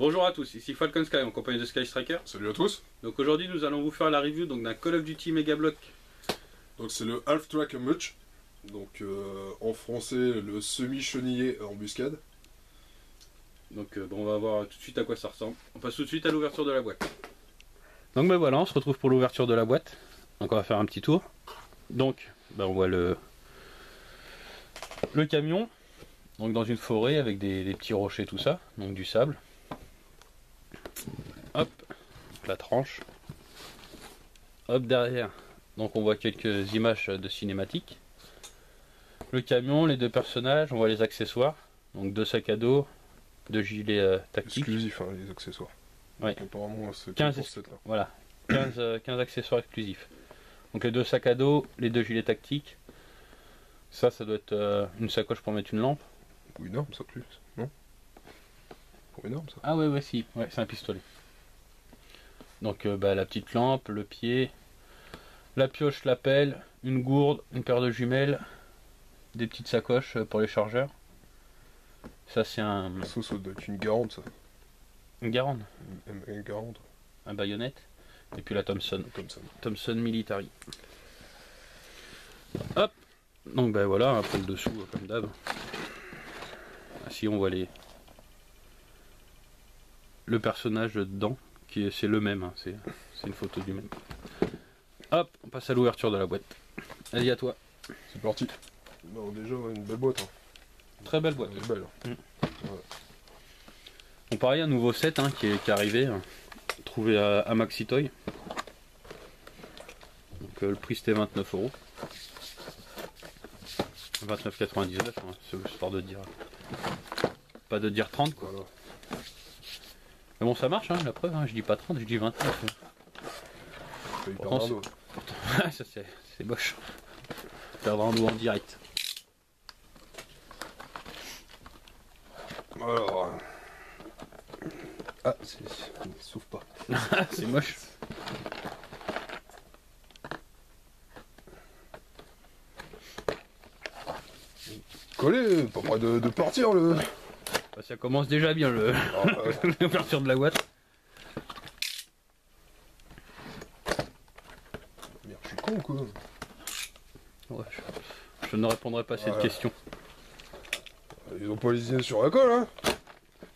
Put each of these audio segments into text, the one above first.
Bonjour à tous, ici Falcon Sky en compagnie de Sky Striker. Salut à tous. Donc aujourd'hui nous allons vous faire la review d'un Call of Duty Mega Block. Donc c'est le Half Track Much. Donc en français le semi-chenillé embuscade. Donc on va voir tout de suite à quoi ça ressemble. On passe tout de suite à l'ouverture de la boîte. Donc ben voilà, on se retrouve pour l'ouverture de la boîte. Donc on va faire un petit tour. Donc ben on voit le camion. Donc dans une forêt avec des petits rochers, tout ça, donc du sable. Hop, la tranche. Hop, derrière, donc on voit quelques images de cinématiques. Le camion, les deux personnages, on voit les accessoires. Donc deux sacs à dos, deux gilets tactiques. Exclusif, hein, les accessoires. Ouais. Donc, apparemment c'est 15, pour cette là. voilà, 15 accessoires exclusifs. Donc les deux sacs à dos, les deux gilets tactiques. Ça doit être une sacoche pour mettre une lampe. Ou une arme ça plus, non? Pour une arme ça? Ah ouais, si, ouais, c'est un pistolet. Donc la petite lampe, le pied, la pioche, la pelle, une gourde, une paire de jumelles, des petites sacoches pour les chargeurs. Ça c'est un... Ça doit être une Garande ça. Une Garande. Une Garande. Un baïonnette. Et puis la Thompson. Comme ça. Thompson Military. Hop. Donc voilà, après le dessous comme d'hab. Ici on voit le personnage dedans, c'est le même, hein, c'est une photo du même. Hop, on passe à l'ouverture de la boîte. Allez, à toi. C'est parti. Bon, déjà une belle boîte. Hein. Très belle boîte. Elle est belle. Ouais. On pareil, un nouveau set hein, qui est arrivé, trouvé à Maxi Toy. Donc le prix c'était 29 €. 29,99 €, hein, c'est histoire de dire. Pas de dire 30 quoi. Voilà. Mais bon ça marche hein, la preuve, hein, je dis pas 30, je dis 29. Pourtant, ça c'est moche. Perdre un dos en direct. Alors. Ah, il s'ouvre pas. C'est moche. Collé, pas près de partir le. Bah, ça commence déjà bien l'ouverture de la boîte. Merde, je suis con quoi. Ouais, je ne répondrai pas à cette question. Ils ont pas les idées sur la colle hein.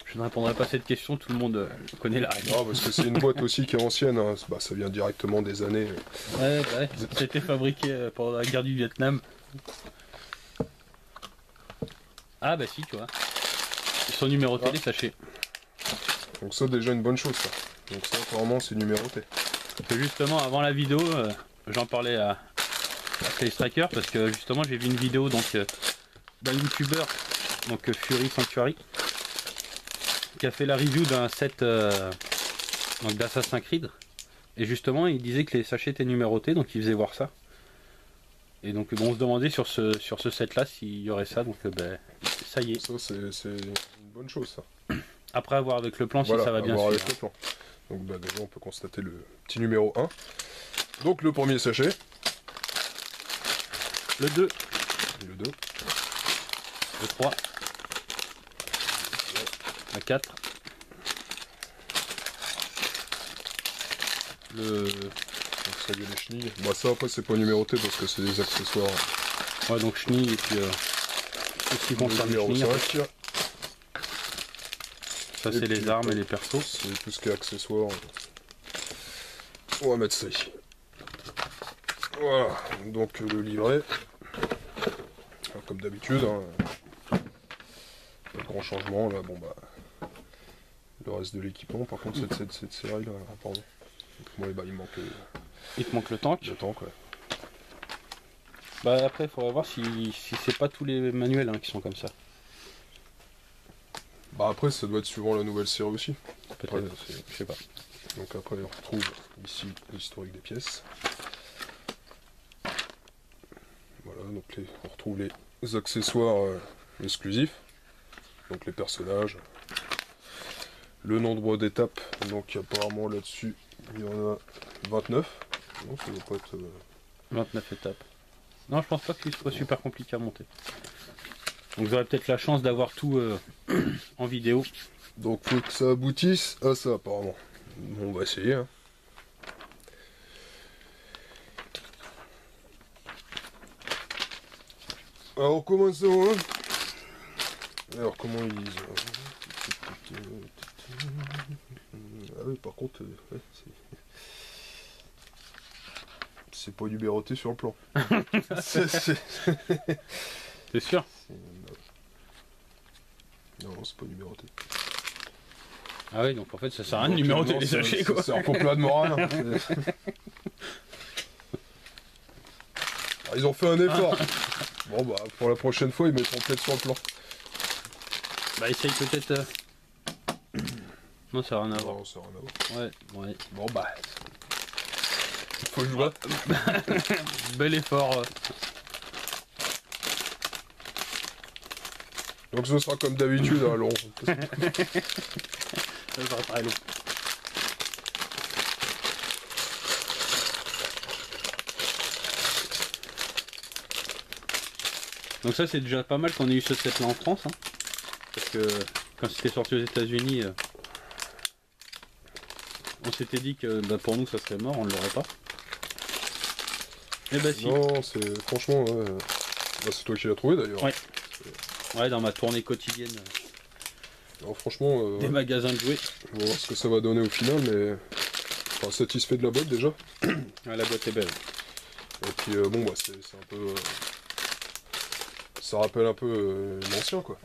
Je ne répondrai pas à cette question, tout le monde connaît la réponse. Non parce que c'est une boîte aussi qui est ancienne, hein. Bah, ça vient directement des années. Ouais, ça a été fabriqué pendant la guerre du Vietnam. Ah bah si tu vois. Ils sont numérotés les sachets. Donc ça déjà une bonne chose ça. Donc ça apparemment c'est numéroté. Que justement avant la vidéo, j'en parlais à Sky Striker parce que justement j'ai vu une vidéo donc d'un youtubeur donc Fury Sanctuary qui a fait la review d'un set donc d'Assassin's Creed et justement il disait que les sachets étaient numérotés donc il faisait voir ça. Et donc bon, on se demandait sur ce set là s'il y aurait ça, donc ça y est. Ça c'est une bonne chose ça. Après avoir avec le plan voilà, si ça va bien suivre. Avec le plan. Donc déjà on peut constater le petit numéro 1. Donc le premier sachet. Le 2. Le 2. Le 3. Le 4. Donc ça y est les chenilles. Bah ça après c'est pas numéroté parce que c'est des accessoires. Ouais donc chenilles et puis tout ce qui concerne les chenilles. 5. Ça c'est les armes et les persos. C'est tout ce qui est accessoires. On va mettre ça ici. Voilà, donc le livret. Alors, comme d'habitude, hein, pas de grand changement là, bon bah. Le reste de l'équipement, par contre cette série là, pardon. Ouais, bah il manque. Il te manque le tank. Le tank, ouais. Bah après il faudrait voir si c'est pas tous les manuels hein, qui sont comme ça. Bah après ça doit être suivant la nouvelle série aussi. Peut-être, je sais pas. Donc après on retrouve ici l'historique des pièces. Voilà, donc on retrouve les accessoires exclusifs. Donc les personnages. Le nombre d'étapes, donc apparemment là-dessus il y en a 29. Non, ça doit pas être. 29 étapes. Non, je pense pas qu'il soit super compliqué à monter. Donc vous aurez peut-être la chance d'avoir tout en vidéo. Donc faut que ça aboutisse à ça apparemment. Bon, on va essayer. Hein. Alors commençons. Hein. Alors comment ils disent ah oui par contre ouais, c'est pas numéroté sur le plan. C'est sûr? Non, c'est pas numéroté. Ah oui, donc en fait ça sert à rien de numéroter les sachets quoi. Ça sert complètement à rien. Ils ont fait un effort. Bon bah pour la prochaine fois ils mettront peut-être sur le plan. Bah essaye peut-être... Non ça n'a rien à voir. Non, ça n'a rien à voir. Ouais. Bon bah... Faut que je vois. Bel effort. Donc ce sera comme d'habitude, hein, long. Ça sera très long. Donc ça c'est déjà pas mal qu'on ait eu ce set là en France. Hein. Parce que quand c'était sorti aux États-Unis, on s'était dit que bah, pour nous ça serait mort, on ne l'aurait pas. Et bah si. Non, c'est franchement, bah, c'est toi qui l'as trouvé d'ailleurs. Ouais. Ouais, dans ma tournée quotidienne Alors franchement, des magasins de jouets. on va voir ce que ça va donner au final, mais enfin, satisfait de la boîte déjà. Ouais, la boîte est belle. Et puis bon bah c'est un peu, ça rappelle un peu l'ancien quoi.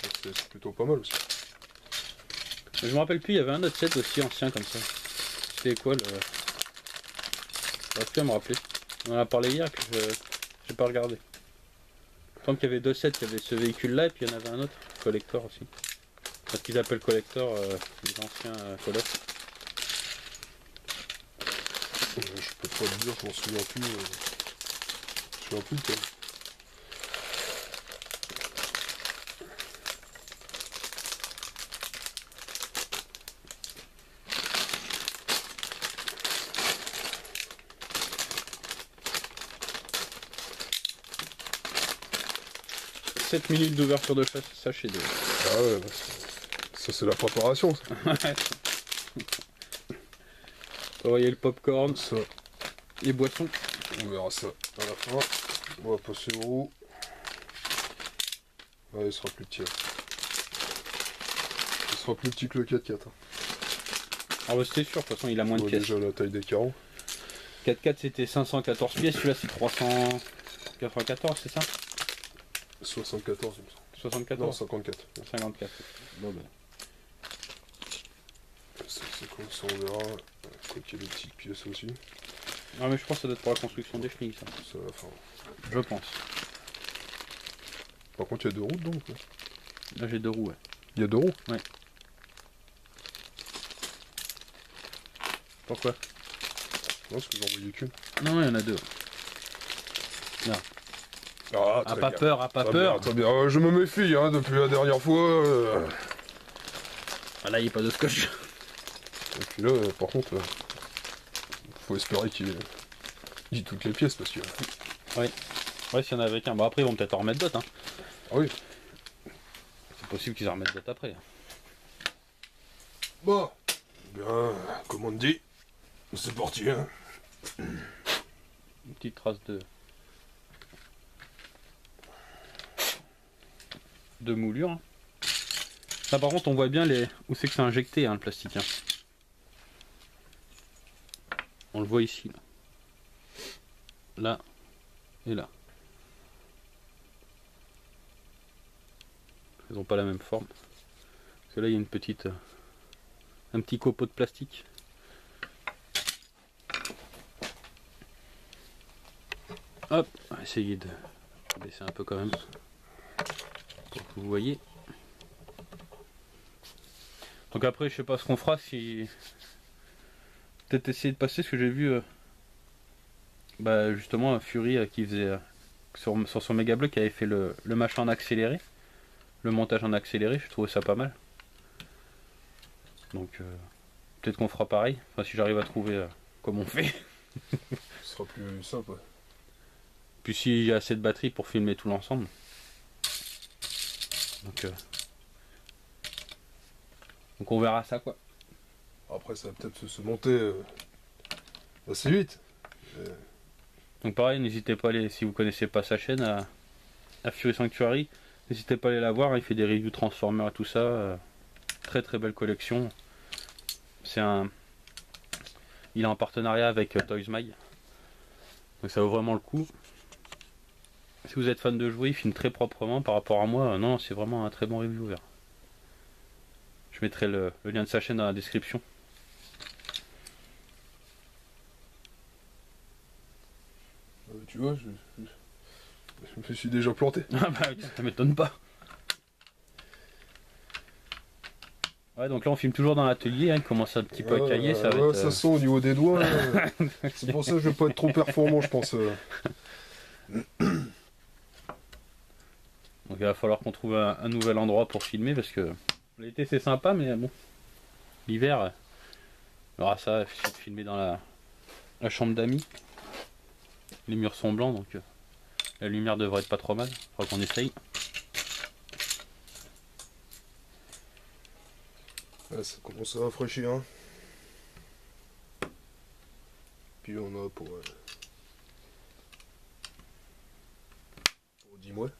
Donc, c'est plutôt pas mal aussi. Je me rappelle plus, il y avait un autre set aussi ancien comme ça. C'était quoi le... J'arrive plus à me rappeler. On en a parlé hier que j'ai pas regardé. Il me semble qu'il y avait deux sets, il y avait ce véhicule là et puis il y en avait un autre, collector aussi. Parce qu'ils appellent collector les anciens Call of. Je peux pas te dire, je m'en souviens plus. Je me souviens plus de quoi. « 7 minutes d'ouverture de sachet de... Ah ouais, bah, ça c'est la préparation. Ça. Vous voyez le popcorn, Ça, les boissons. on verra ça à la fin. On va passer au roux. Ouais, il sera plus petit. Là. Il sera plus petit que le 4x4. Hein. Ah bah c'était sûr, de toute façon il a moins de On voit pièces. déjà la taille des carreaux. 4x4 c'était 514 pièces, celui-là c'est 394, c'est ça? 74, il me semble. 74? Non, 54. 54. Bon, ben. C'est comme ça, on verra. Quoi qu'il y ait des petites pièces aussi. Ah mais je pense que ça doit être pour la construction des chenilles ça. Ça, enfin... Je pense. Par contre, il y a deux roues dedans. Quoi. Là j'ai deux roues, ouais. Il y a deux roues? Ouais. Pourquoi? Non, parce que j'en voyais qu'une. Non, il y en a deux. Là. Ah, Ah, pas peur, ah, pas peur. Très bien. Je me méfie, hein, depuis la dernière fois. Ah là il n'y a pas de scotch. Et puis là, par contre, faut espérer qu'il ait toutes les pièces parce que. Oui. Ouais, s'il y en avait qu'un. Bon après ils vont peut-être en remettre d'autres. Hein. Ah oui. C'est possible qu'ils en remettent d'autres après. Bon. Bien, comme on dit, c'est parti. Hein. Une petite trace de moulure. Hein. Là par contre on voit bien où c'est que c'est injecté hein, le plastique. Hein. On le voit ici. Là et là. Ils n'ont pas la même forme. Parce que là il y a une petite... un petit copeau de plastique. Hop, on va essayer de baisser un peu quand même. Pour que vous voyez. Donc après je sais pas ce qu'on fera si... Peut-être essayer de passer ce que j'ai vu bah justement Fury qui faisait sur son Mega Block qui avait fait le machin en accéléré. Le montage en accéléré, je trouvais ça pas mal. Donc peut-être qu'on fera pareil. Enfin si j'arrive à trouver comment on fait. Ce sera plus simple. Ouais. Puis si j'ai assez de batterie pour filmer tout l'ensemble. Donc Donc on verra ça quoi. Après, ça va peut-être se monter assez vite. Donc pareil, n'hésitez pas à aller, si vous connaissez pas sa chaîne, à Fury Sanctuary, n'hésitez pas à aller la voir, il fait des reviews Transformers et tout ça. Très très belle collection. Il est en partenariat avec Toys Mag. Donc ça vaut vraiment le coup. Si vous êtes fan de jouets, il filme très proprement par rapport à moi. Non, c'est vraiment un très bon reviewer. Je mettrai le lien de sa chaîne dans la description. Tu vois, je me suis déjà planté. Ah bah ça m'étonne pas. Ouais, donc là on filme toujours dans l'atelier, hein, il commence un petit peu à cailler, ça va être... Ça sent au niveau des doigts. C'est pour ça que je vais pas être trop performant, je pense. Donc il va falloir qu'on trouve un nouvel endroit pour filmer parce que l'été c'est sympa, mais bon, l'hiver, il y aura ça, c'est de filmer dans la chambre d'amis. Les murs sont blancs donc la lumière devrait être pas trop mal, faudra qu'on essaye. Ouais, ça commence à rafraîchir. Hein. Puis on a pour 10 mois.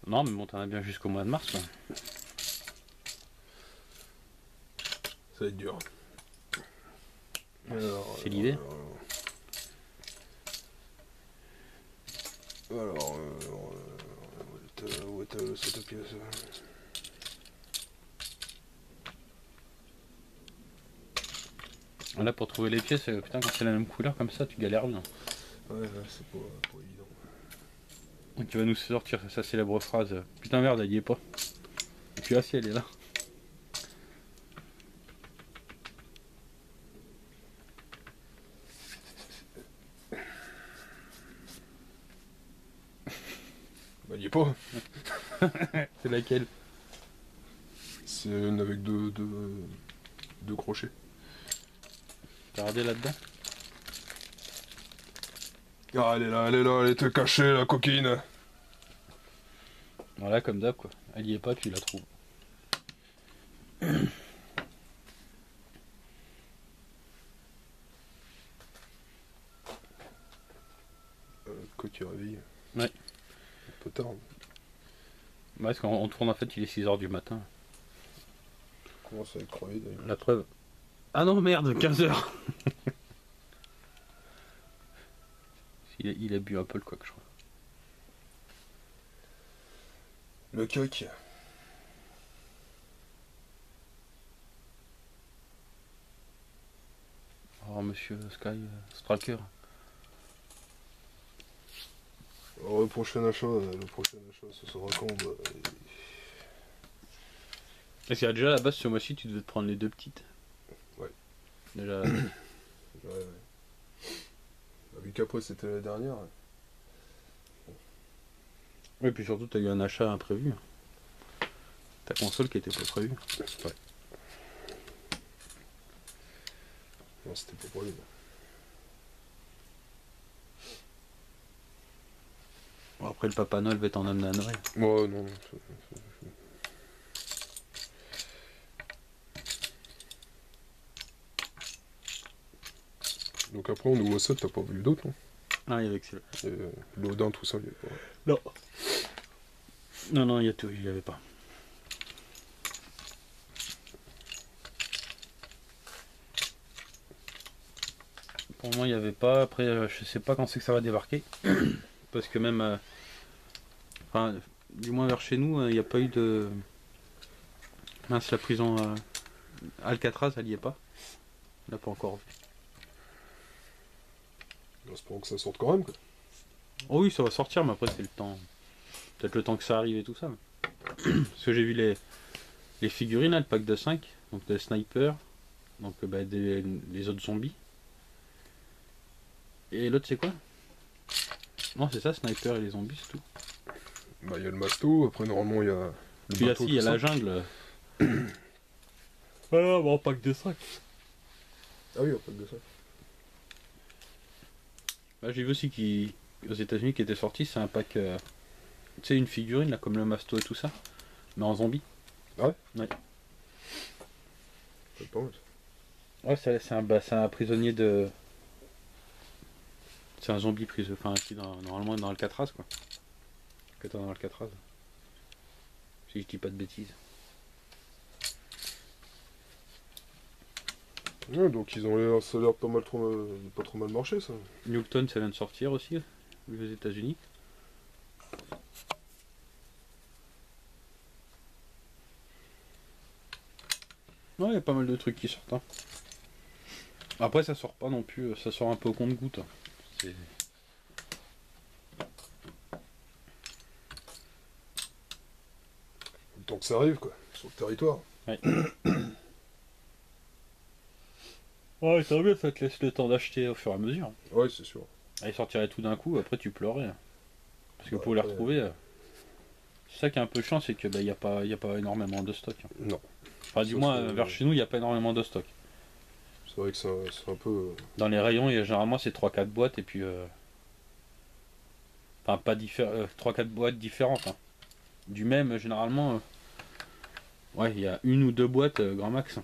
Non mais bon, t'en as bien jusqu'au mois de mars quoi. Ça va être dur. C'est l'hiver. Alors, où est cette pièce? Là pour trouver les pièces, putain quand c'est la même couleur comme ça tu galères bien. Ouais, c'est pas évident. Donc il va nous sortir sa célèbre phrase, putain merde elle y est pas. Et puis là si elle est là. Bah, il y est pas. C'est laquelle? C'est une avec deux crochets. T'as regardé là-dedans? Ah, elle était cachée, la coquine. Voilà comme d'hab quoi. Elle y est pas, tu la trouves. Coquille réveille. Ouais. Un peu tard. Ouais, parce qu'on tourne en fait, il est 6h du matin. Comment ça va être crevé d'ailleurs? La preuve. Ah non merde, 15h. il a bu un peu le coq je crois. Le coq. Oh monsieur Sky Stracker. Alors, le prochain achat, ce sera quand Parce qu'il y a déjà à la base ce mois-ci tu devais te prendre les deux petites. Ouais. Déjà. Ouais. Vu qu'après c'était la dernière. Oui, puis surtout t'as eu un achat imprévu. Ta console qui était pas prévue. Ouais. Non, c'était pas prévu. Bon, après le Papa Noël va t'en amener à Noël. Ouais, non. Donc après on ouvre ça, t'as pas vu d'autres, non? Ah, il y avait que celui-là. L'Odin, tout ça, il y avait pas. Non. Non, il y a tout, il y avait pas. Pour moi, il n'y avait pas. Après, je sais pas quand c'est que ça va débarquer. Parce que même. Enfin, du moins vers chez nous, il n'y a pas eu de. Mince, la prison Alcatraz, elle y est pas. On l'a pas encore vu. J'espère que ça sorte quand même, quoi. Oh oui, ça va sortir, mais après, c'est le temps. Peut-être le temps que ça arrive et tout ça. Parce que j'ai vu les figurines, là, le pack de 5. Donc, des snipers. Donc, les autres zombies. Et l'autre, c'est quoi? Non, c'est ça, sniper et les zombies, c'est tout. Bah, il y a le masto, après, normalement, il y a. Puis il y a la jungle. Voilà, bon, pack de 5. Ah oui, un pack de 5. Bah, j'ai vu aussi aux États-Unis qui était sorti, c'est un pack. Tu sais, une figurine, là, comme le masto et tout ça, mais en zombie. Ah ouais? Ouais. C'est pas mal. Ouais, c'est un prisonnier de. C'est un zombie prisonnier. Enfin, qui normalement dans Alcatraz, quoi. Que t'as dans Alcatraz. Si je dis pas de bêtises. Ouais, donc ils ont l'air, ça a l'air pas mal pas trop mal marché ça. Newton, ça vient de sortir aussi, aux États-Unis. Ouais, il y a pas mal de trucs qui sortent. Hein. Après, ça sort pas non plus, ça sort un peu au compte-goutte. Hein. C'est. Le temps que ça arrive quoi, sur le territoire. Ouais. Ouais, tant mieux, ça te laisse le temps d'acheter au fur et à mesure. Ouais, c'est sûr. Elle sortirait tout d'un coup, après tu pleurais. Hein. Parce que Bah, pour les après, retrouver, c'est ça qui est un peu chiant, c'est que y a pas énormément de stock. Hein. non. Enfin, du Sauf moins, que- vers chez nous, il n'y a pas énormément de stock. C'est vrai que c'est un peu. Dans les rayons, généralement, c'est 3-4 boîtes et puis. Enfin, pas 3-4 boîtes différentes. Hein. Du même, généralement. Ouais, il y a une ou deux boîtes, grand max.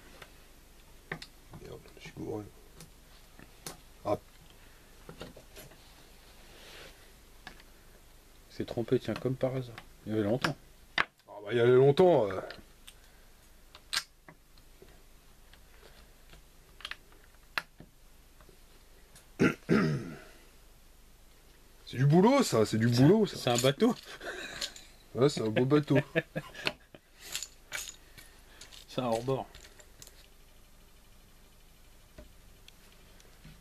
Merde, je suis gouré. C'est trompé, tiens, comme par hasard. Il y avait longtemps. Ah bah il y a longtemps. C'est du boulot ça, c'est du boulot ça. C'est un bateau. Ouais, c'est un beau bateau. C'est un hors-bord.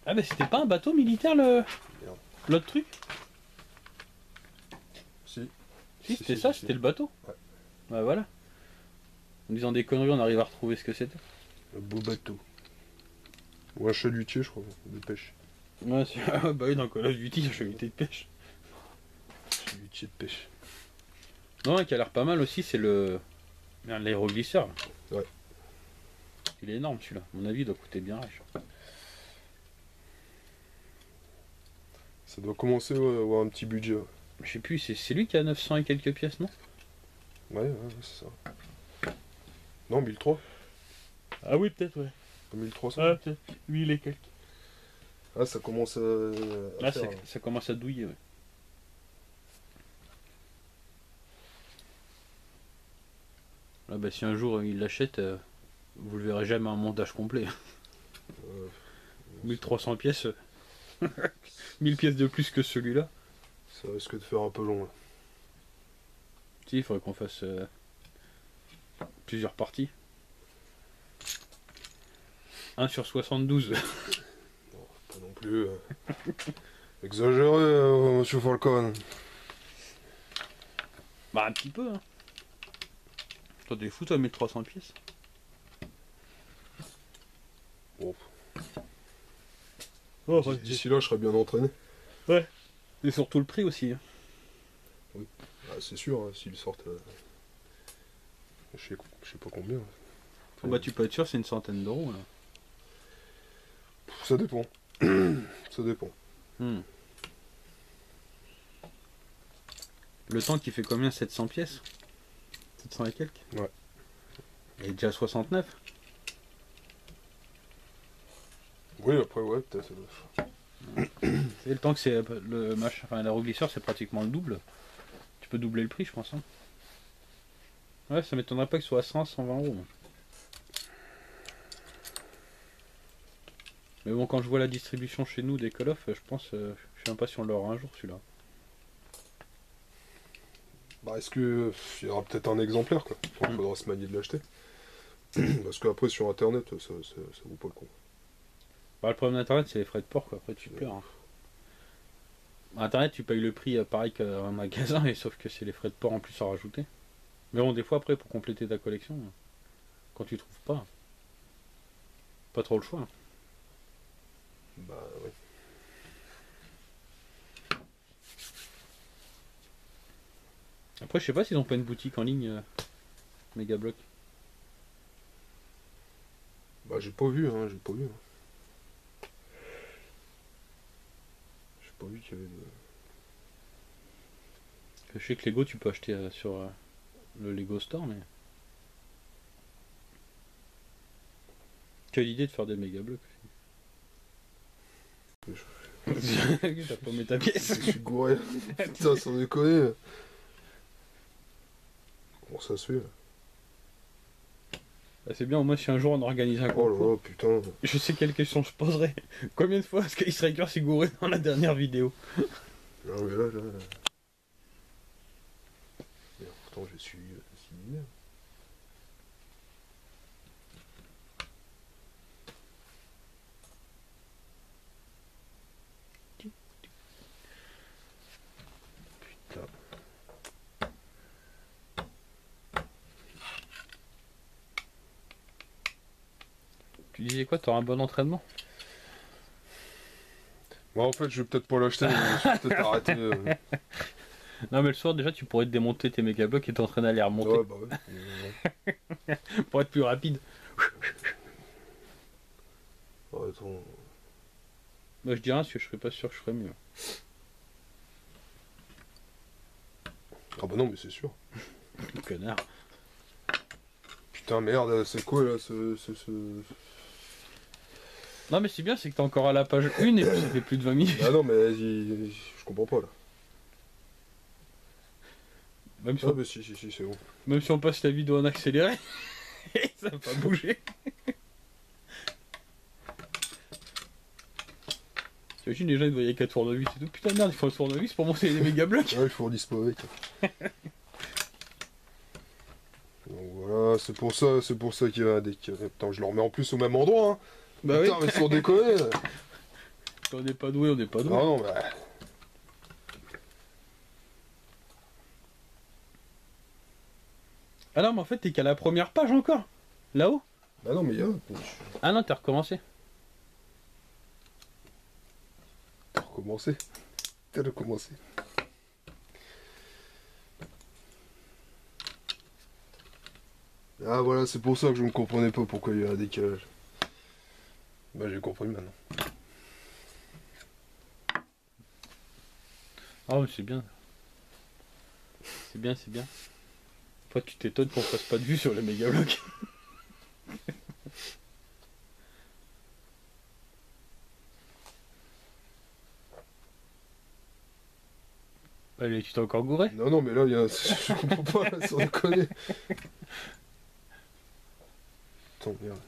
Ah, mais c'était pas un bateau militaire, l'autre truc? Si. Si, c'était ça, si. c'était le bateau. Ouais. Bah voilà. En disant des conneries, on arrive à retrouver ce que c'était. Un beau bateau. Ou un chalutier, je crois, de pêche. Ouais, bah oui, dans Call of Duty, il y a chalutier de pêche. Chalutier de pêche. Non, un qui a l'air pas mal aussi, c'est merde, l'aéroglisseur. Ouais. Il est énorme celui-là. À mon avis, il doit coûter bien riche. Ça doit commencer ouais, à avoir un petit budget. Je sais plus, c'est lui qui a 900 et quelques pièces, non? Ouais, c'est ça. Non, 1003. Ah oui, peut-être, ouais. 1300. Ah, peut-être. 1000 et quelques. Ah, ça commence à Là, faire, ça commence à douiller, ouais. Là, bah, si un jour il l'achète, vous le verrez jamais en montage complet. euh, 1300 pièces. 1000 pièces de plus que celui-là. ça risque de faire un peu long. Là. Si, il faudrait qu'on fasse plusieurs parties. 1 sur 72. Pas non plus. Exagéré, monsieur Falcon. Bah, un petit peu, hein. Toi, t'es fou, toi, 1300 pièces. Bon. Oh, D'ici là, je serais bien entraîné. Et surtout le prix aussi. Hein. Ah, c'est sûr, hein, s'ils sortent. Je sais pas combien. Oh, bah, tu peux être sûr, c'est une centaine d'euros. Là. Ça dépend. Ça dépend. Hmm. Le tank, il fait combien? 700 pièces 700 et quelques. Ouais. Il est déjà à 69. Oui, après, ouais, peut-être. C'est le tank, c'est le machin. Enfin, l'aéroglisseur, c'est pratiquement le double. Tu peux doubler le prix, je pense. Hein. Ouais, ça m'étonnerait pas que ce soit à 100, 120 euros. Moi. Mais bon, quand je vois la distribution chez nous des Call of, je pense, je sais même pas si on l'aura un jour celui-là. Bah, est-ce que il y aura peut-être un exemplaire, quoi. Il faudra se manier de l'acheter. Parce qu'après, sur internet, ça vaut pas le coup. Bah, le problème d'internet, c'est les frais de port, quoi. Après, tu pleures. Hein. Internet, tu payes le prix pareil qu'un magasin, et sauf que c'est les frais de port en plus à rajouter. Mais bon, des fois, après, pour compléter ta collection, quand tu trouves pas trop le choix. Hein. Bah, oui. Après, je sais pas s'ils ont pas une boutique en ligne Megablock. Bah, j'ai pas vu, hein, j'ai pas vu. J'ai pas vu qu'il y avait de... Je sais que Lego, tu peux acheter sur le Lego Store, mais. Tu as l'idée de faire des méga blocs. T'as paumé ta pièce. Je suis gouré. Putain, sans déconner. Comment ça se fait? Ah, c'est bien, au moins si un jour on organise un Oh concours. là là, putain. Je sais quelle question je poserai. Combien de fois Sky Striker s'est gouré dans la dernière vidéo? Ah mais là. Et pourtant je suis similaire. Putain. Tu disais quoi? T'auras un bon entraînement? Bon, en fait, je vais peut-être pas l'acheter, mais je vais peut-être arrêter. Non mais le soir déjà tu pourrais te démonter tes méga blocs et t'entraîner à les remonter. Ouais, bah ouais. Pour être plus rapide. Oh, attends. Moi je dis rien parce que je serais pas sûr que je ferais mieux. Ah bah non, mais c'est sûr. Connard. Putain, merde, c'est quoi là Non mais c'est bien, c'est que t'es encore à la page 1 et puis ça fait plus de 20 minutes. Ah non, mais vas-y, je comprends pas là. Même si, Ah on, bah si, c'est bon. même si on passe la vidéo en accéléré, ça va pas bouger. T'imagines les gens ils voyaient qu'à tournevis et tout. Putain merde, il faut un tournevis pour monter les méga blocs. Ouais, il faut dispo avec. Donc voilà, c'est pour ça qu'il y a un deck. Putain, je le remets en plus au même endroit, hein. Bah Putain, oui. mais sans déconner. Quand on n'est pas doué, on n'est pas doué. Ah non, bah. Ah non mais en fait t'es qu'à la première page encore. Là-haut. Bah non, mais il y a. Ah non t'as recommencé. T'as recommencé. T'as recommencé. Ah voilà, c'est pour ça que je ne comprenais pas pourquoi il y a un décalage. Bah j'ai compris maintenant. Ah mais c'est bien. C'est bien, c'est bien. Toi tu t'étonnes qu'on fasse pas de vue sur les méga blocs. Allez, tu t'es encore gouré? Non, non, mais là, il y a... je comprends pas, là, sans déconner. Attends, merde.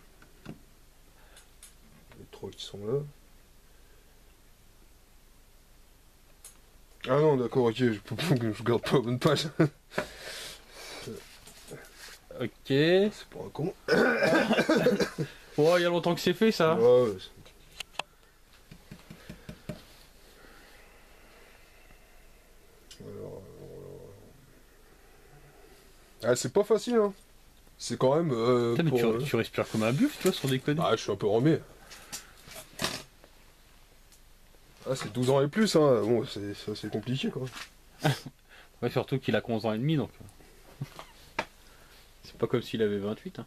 Les trois qui sont là. Ah non, d'accord, ok, je garde pas la bonne page. Ok. C'est pas un con. Oh, il y a longtemps que c'est fait ça. Ouais, ouais. Ah, c'est pas facile, hein. C'est quand même. Putain, mais pour, tu respires comme un buff, tu vois, sans déconner. Ah, je suis un peu remis. Ah, c'est 12 ans et plus, hein. Bon, c'est compliqué, quoi. Ouais, surtout qu'il a 11 ans et demi, donc. C'est pas comme s'il avait 28. Hein.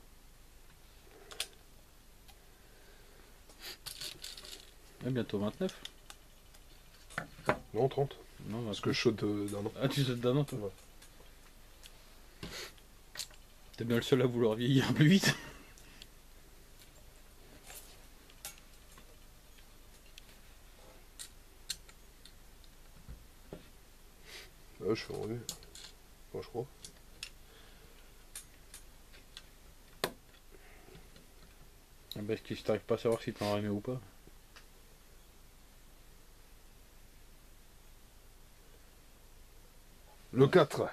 Ouais, bientôt 29. Non, 30. Non, Parce que je saute d'un an. Ah, tu sautes d'un an, toi. Ouais. T'es bien le seul à vouloir vieillir plus vite. Ouais, je suis remis. Moi, je crois. Ah bah, est-ce que t'arrives pas à savoir si t'en remets ou pas? Le 4.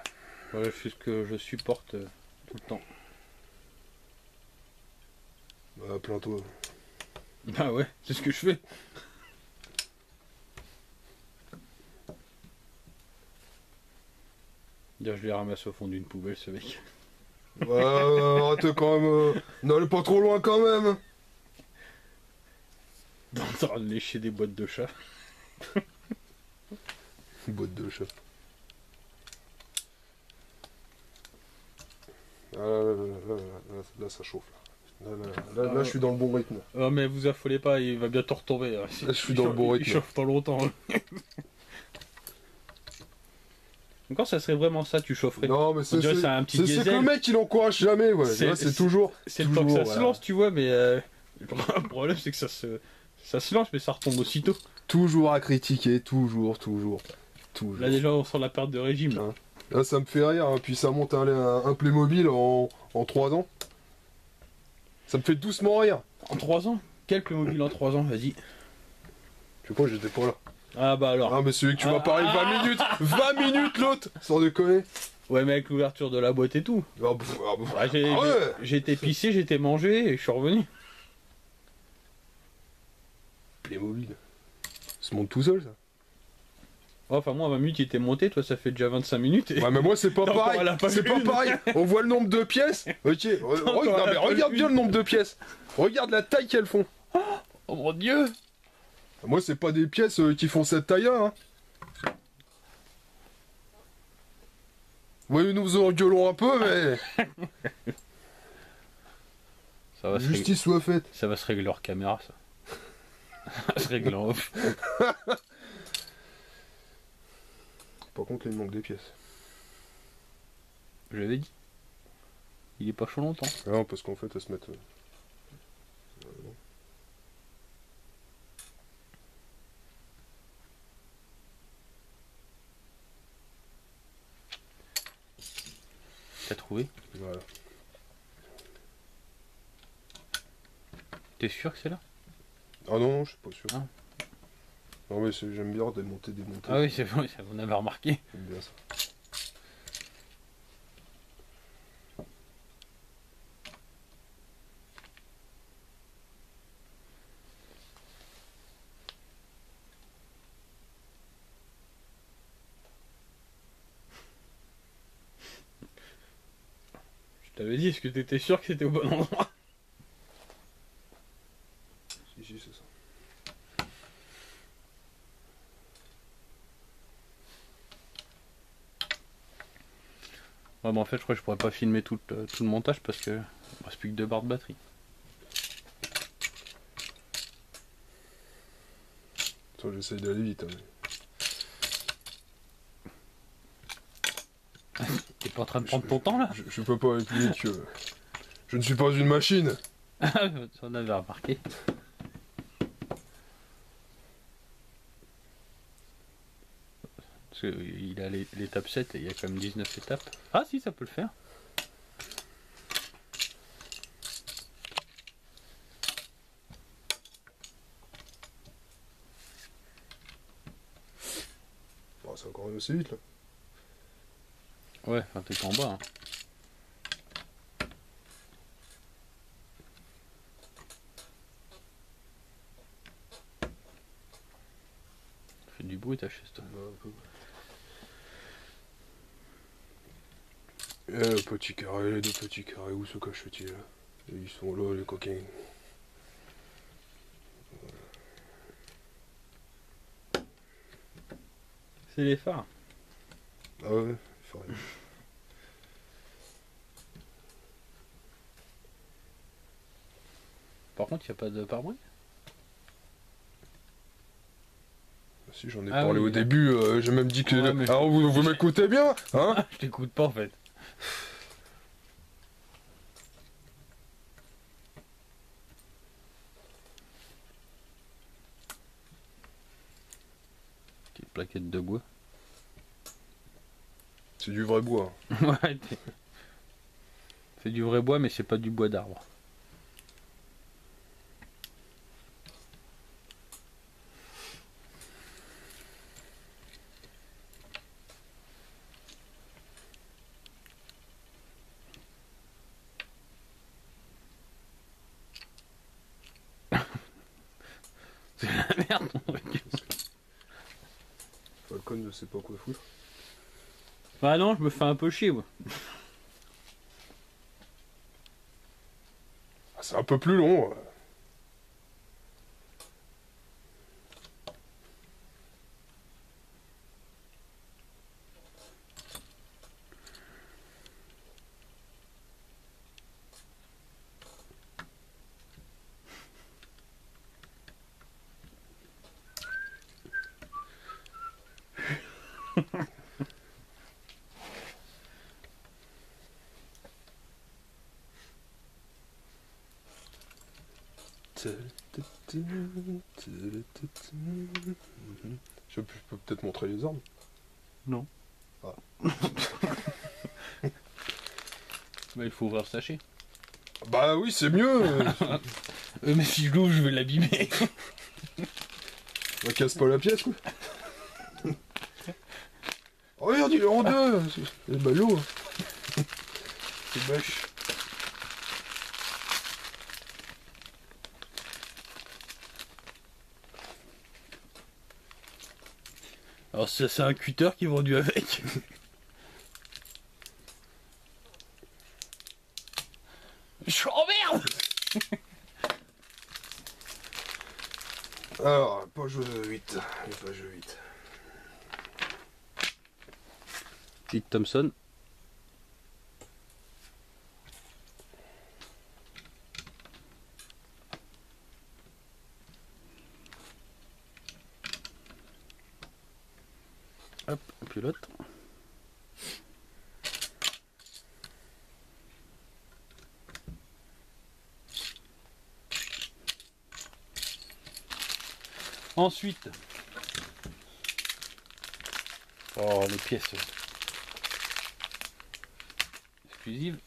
Voilà, c'est ce que je supporte tout le temps. Bah, plains-toi. Ah ouais, c'est ce que je fais. D'ailleurs, je les ramasse au fond d'une poubelle, ce mec. Arrête quand même. N'allez pas trop loin quand même. Dans le train de lécher des boîtes de chat. Boîte de chat. Ah, là, ça chauffe. Là, je suis dans le bon rythme. Oh, mais vous affolez pas, il va bientôt retomber. Là, je suis dans le bon rythme. Il chauffe pas longtemps. Encore, ça serait vraiment ça, tu chaufferais. Non, mais On dirait c'est un petit c'est diesel. que le mec, il encourage jamais. Ouais. Là, c'est toujours. C'est le temps que ça se lance, tu vois, mais Le problème, c'est que ça se lance, mais ça retombe aussitôt. Toujours à critiquer, toujours. Là, déjà, on sent la perte de régime. Là. Hein. Là, ça me fait rire, hein. Puis ça monte un Playmobil en 3 ans. Ça me fait doucement rire. En 3 ans? Quel Playmobil en 3 ans? Vas-y. Je crois que j'étais pas là. Ah bah alors. Ah, mais celui que tu m'as parlé 20 minutes 20 minutes l'autre. Sans déconner. Ouais, mais avec l'ouverture de la boîte et tout. Ah, pff, ah, pff. Ouais, Ah ouais. j'ai été pissé, j'ai été mangé et je suis revenu. Playmobil. Ça se monte tout seul, ça. Enfin, moi, à 20 minutes, il était monté, toi, ça fait déjà 25 minutes. Et... Ouais, mais moi, c'est pas Encore, pareil. elle a pas C'est vu pas une. pareil. On voit le nombre de pièces. Ok. Encore, Non, elle mais a pas regarde vu bien une. le nombre de pièces. Regarde la taille qu'elles font. Oh mon dieu! Moi, c'est pas des pièces qui font cette taille-là, hein. Oui, nous engueulons un peu, mais Ça va, justice soit faite. ça va se régler hors caméra, ça. Ça va se régler en off. Par contre, il manque des pièces. Je l'avais dit. Il est pas chaud longtemps. Non, parce qu'en fait, elles se mettent. T'as trouvé? Voilà. T'es sûr que c'est là? Ah non, non, je suis pas sûr. Ah. Non, mais j'aime bien démonter. Ah oui, c'est bon, on avait remarqué. J'aime bien ça. Je t'avais dit, est-ce que t'étais sûr que c'était au bon endroit? Si, c'est ça. Ouais, bah en fait, je crois que je pourrais pas filmer tout le montage parce que il me reste plus que 2 barres de batterie. Toi, j'essaye d'aller vite. Hein. T'es pas en train de prendre ton temps là? Je peux pas aller plus vite que. Je ne suis pas une machine. On avait remarqué. Parce qu'il a l'étape 7 et il y a quand même 19 étapes. Ah si, ça peut le faire. Oh, c'est encore assez vite là. Ouais, enfin t'es en bas. Hein. Fait du bruit ta chaise toi. Petit carré, les 2 petits carrés, où se cachent-ils là? Ils sont là, les coquins. C'est les phares. Ah ouais, faut rien. Par contre, il n'y a pas de pare-brise. Si, j'en ai Ah parlé oui, au là. début, j'ai même dit que. Ouais, mais Alors, vous m'écoutez bien, hein? Je t'écoute pas en fait. Petite plaquette de bois. C'est du vrai bois. Ouais, c'est du vrai bois, mais c'est pas du bois d'arbre. C'est la merde, ton truc. Falcon ne sait pas quoi foutre. Bah non, je me fais un peu chier, moi. Ah, c'est un peu plus long. Je peux peut-être montrer les armes. Non. Ah. Bah, il faut ouvrir le sachet. Bah oui, c'est mieux. Mais si je l'ouvre, je vais l'abîmer. On casse pas la pièce, quoi. Oh, regarde, il est en deux. C'est ballot. C'est moche. Alors ça, c'est un cutter qui est vendu avec. Je merde. Alors, page 8. Page 8. Petite Thompson. Hop, et puis l'autre. Ensuite, oh, les pièces exclusives.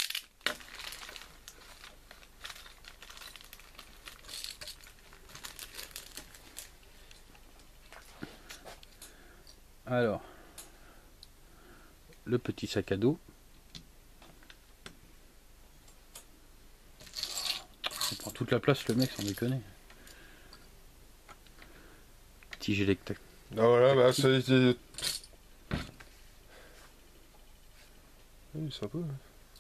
Alors, le petit sac à dos. On prend toute la place, le mec, sans déconner. Petit gilet de Ah voilà, bah c'est... Oui, c'est un peu...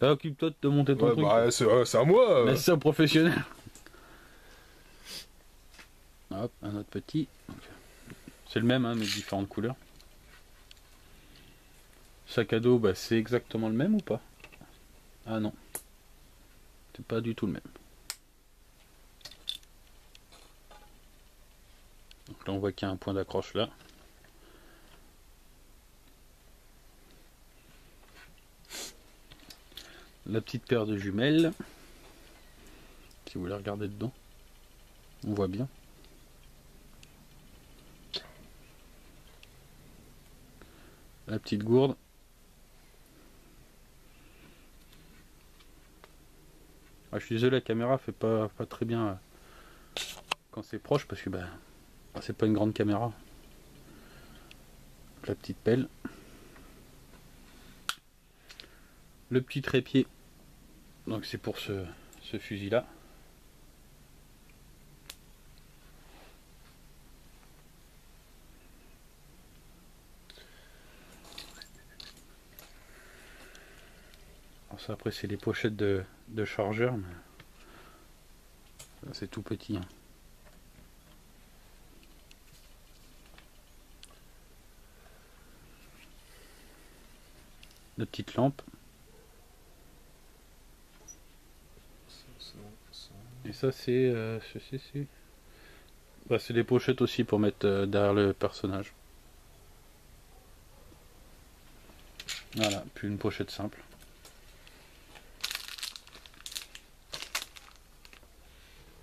Ah, occupe-toi de te monter ton Ouais, truc. bah c'est à moi. Laisse ça au professionnel. Hop, un autre petit. C'est le même, hein, mais différentes couleurs. Sac à dos, bah, c'est exactement le même ou pas? Ah non. C'est pas du tout le même. Donc là, on voit qu'il y a un point d'accroche là. La petite paire de jumelles. Si vous voulez regarder dedans, on voit bien. La petite gourde. Ah, je suis désolé, la caméra fait pas très bien quand c'est proche parce que bah, c'est pas une grande caméra. La petite pelle. Le petit trépied. Donc c'est pour ce fusil là. Alors ça après c'est les pochettes de chargeur, mais c'est tout petit. Hein. La petite lampe. Et ça c'est bah, c'est des pochettes aussi pour mettre derrière le personnage. Voilà, puis une pochette simple.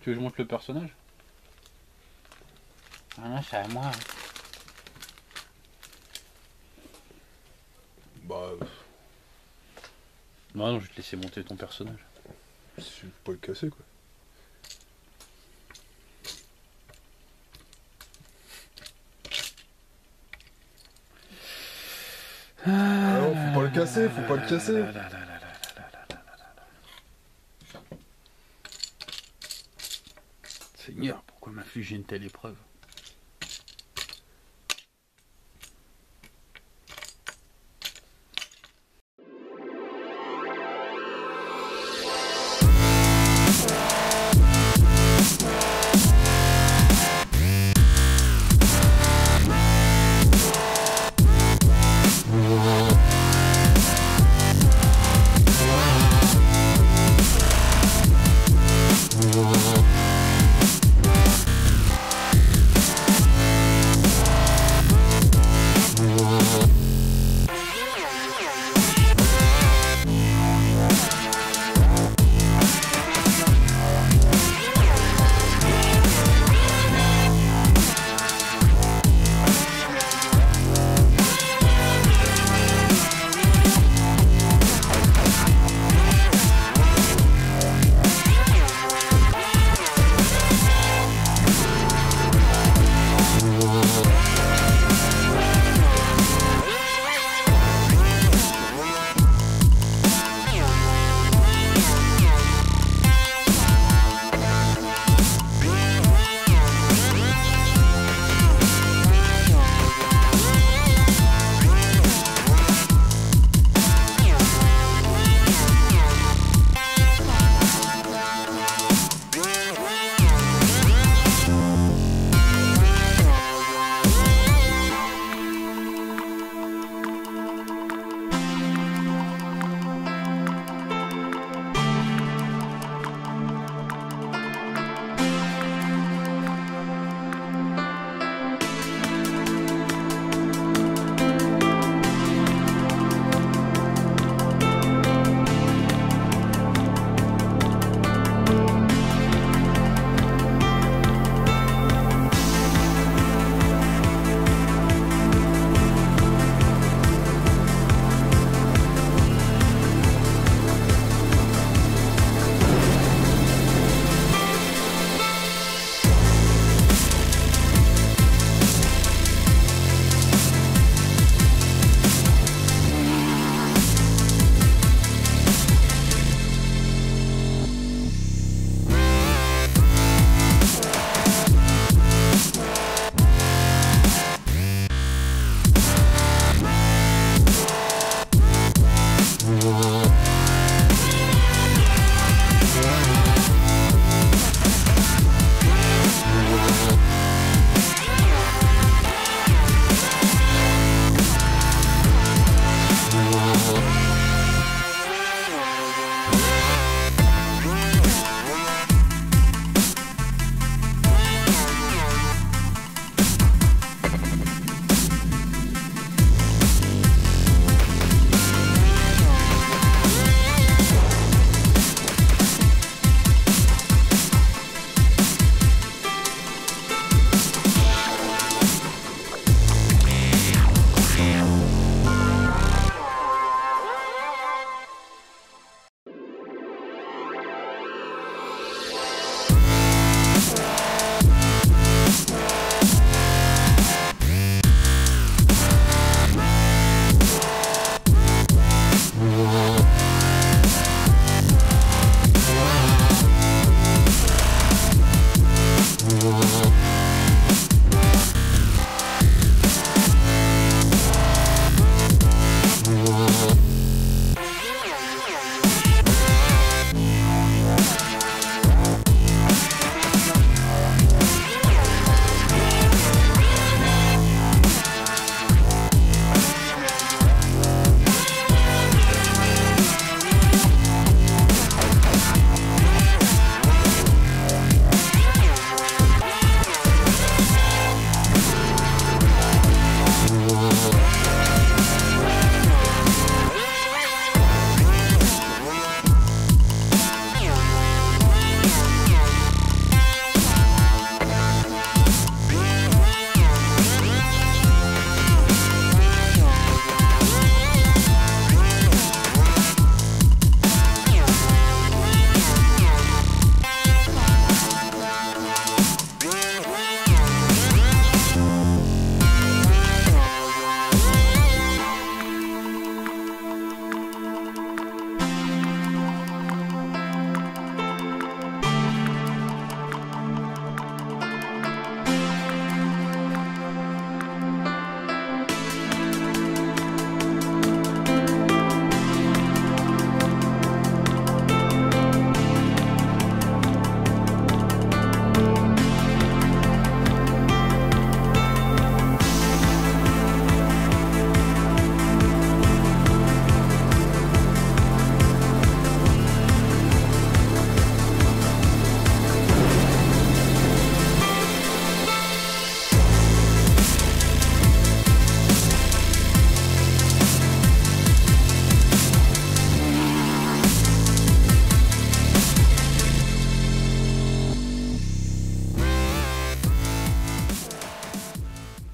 Tu veux que je montre le personnage? Ah non, c'est à moi. Bah... Non, je vais te laisser monter ton personnage. Je vais pas le casser, quoi. Ah non, faut pas le casser, faut pas le casser. Seigneur, pourquoi m'infliger une telle épreuve?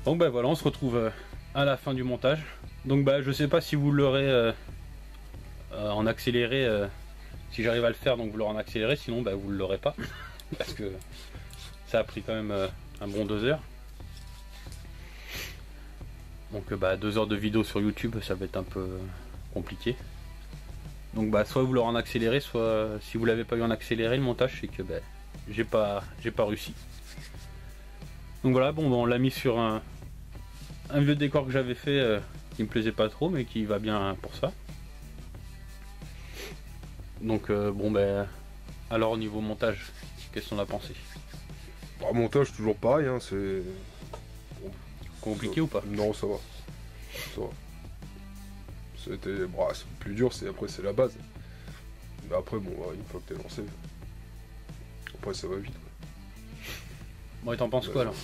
Donc bah voilà, on se retrouve à la fin du montage. Donc bah je sais pas si vous l'aurez en accéléré, si j'arrive à le faire, donc vous l'aurez en accéléré, sinon bah vous ne l'aurez pas. Parce que ça a pris quand même un bon 2 heures. Donc bah 2 heures de vidéo sur YouTube, ça va être un peu compliqué. Donc bah soit vous l'aurez en accéléré, soit si vous l'avez pas eu en accéléré, le montage c'est que bah, j'ai pas réussi. Donc voilà, bon bah, on l'a mis sur un vieux décor que j'avais fait qui me plaisait pas trop mais qui va bien pour ça. Donc bon ben alors au niveau montage, qu'est-ce qu'on a pensé? Bah, montage toujours pareil, hein, c'est... Compliqué ou pas? Non, ça va. Ça va. C'était... Bah, c'est plus dur, après c'est la base. Mais après, bon, une fois que t'es lancé, après ça va vite. Bon et t'en penses quoi alors?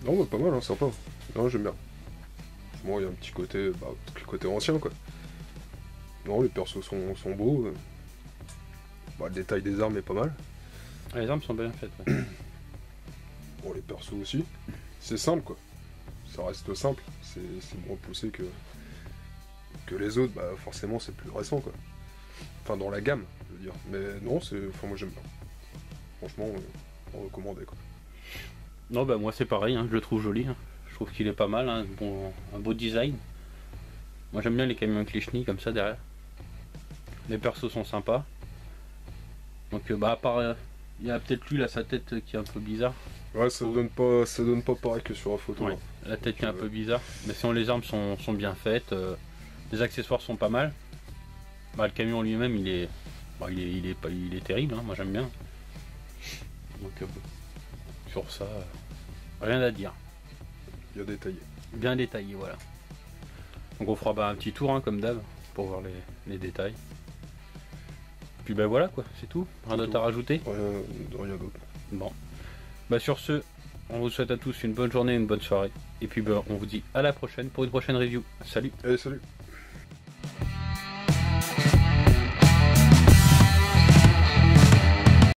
Non, bah, pas mal, hein, sympa. Non, j'aime bien. Bon, il y a un petit côté, bah, le côté ancien, quoi. Non, les persos sont beaux. Bah, le détail des armes est pas mal. Les armes sont bien faites. Ouais. Bon, les persos aussi. C'est simple, quoi. Ça reste simple. C'est moins poussé que les autres. Bah, forcément, c'est plus récent, quoi. Enfin, dans la gamme, je veux dire. Mais non, enfin, moi, j'aime bien. Franchement, recommandé, quoi. Non, bah moi c'est pareil, hein, je le trouve joli. Hein. Je trouve qu'il est pas mal, hein, un beau design. Moi j'aime bien les camions Klischni comme ça derrière. Les persos sont sympas. Donc bah à part, il y a peut-être lui là sa tête qui est un peu bizarre. Ouais, ça donne pas pareil que sur la photo. Ouais, hein. la tête qui est un peu bizarre. Mais sinon les armes sont bien faites. Les accessoires sont pas mal. Bah, le camion lui-même il est terrible, hein, moi j'aime bien. Donc sur ça, rien à dire. Bien détaillé. Bien détaillé, voilà. Donc on fera bah, un petit tour hein, comme d'hab pour voir les détails. Puis bah voilà quoi, c'est tout. Rien d'autre à rajouter. Rien d'autre. Bon. Bah sur ce, on vous souhaite à tous une bonne journée, une bonne soirée. Et puis bah, on vous dit à la prochaine pour une prochaine review. Salut. Allez, salut.